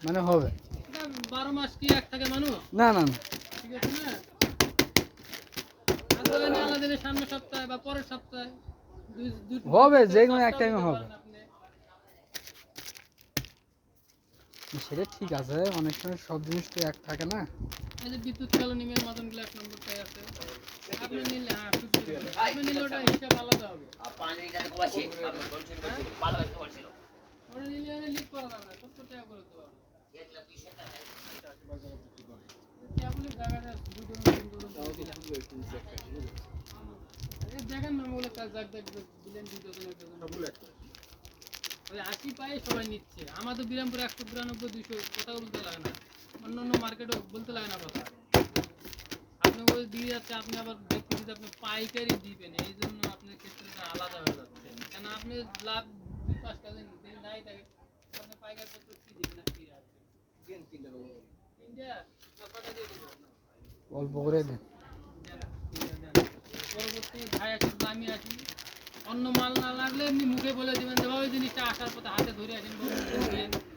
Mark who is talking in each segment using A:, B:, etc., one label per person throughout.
A: মানে হবে
B: 12 মাস কি এক থাকে মানুষ?
A: না না না
B: ঠিক আছে না? আল্লাহ আল্লাহ দিলে সামনের সপ্তাহে বা পরের সপ্তাহে
A: হবে যে কোনো এক টাইমে হবে সেটা ঠিক আছে অনেক সময় সব জিনিস তো এক থাকে না
B: এই যে বিদ্যুৎ চালু নিমের মাদনগুলো 1 নম্বরটাই আছে আপনি নিলে আপনি নিলে ওটা হিসাব আলাদা হবে পানি জানি কোবাসি আপনি বলছেন ভালো একটা বলছিল ওটা নিলে আমি লিক করা যাবে না 70 টাকা করে দিতে পারবো 1 লাখ 20 টাকা কেবলই জায়গাটা দুটো দেখেন না বলে কাজ জাগ দিলেন দুটো সবগুলো একটা ওই 80 পায় সবাই নিচ্ছে আমাদের বিরামপুর 192 200 কথা বলতে লাগে না অন্য মার্কেটও বলতে লাগে না কথা আপনি ওই দিয়ে যাচ্ছে আপনি আবার দেখতেছি যে আপনি পাইকারি দিবেন এই জন্য আপনার ক্ষেত্রে আলাদা হয়ে যাচ্ছে কেন আপনি লাভ 2-5 টাকা দিন নাই থাকে আপনি পাইকারি করতে কি দিবেন না কি রাখবেন দিন 3 টাকা ইন্ডিয়া কত দিয়ে দিবেন
A: অল্প করে দেন
B: পরবর্তী ভাই একটা দামি আছি অন্য মাল না লাগলে এমনি মুখে বলে দিবেন যে ওই জিনিসটা আসার পথে হাতে ধরে আসেন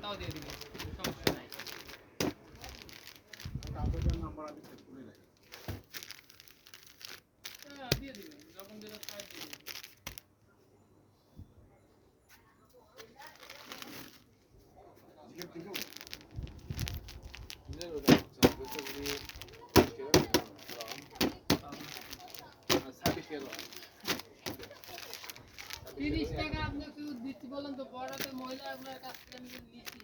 B: তাও দিয়ে দিবেন সমস্যা নাই কাগজের নাম্বার আমি চেক করে রাখি হ্যাঁ দিয়ে দিবেন যখন যেটা চাই দিয়ে দিবেন $30 আপনি কেউ দিচ্ছি বলেন তো বড় মহিলা আপনার কাছ থেকে আমি নিচ্ছি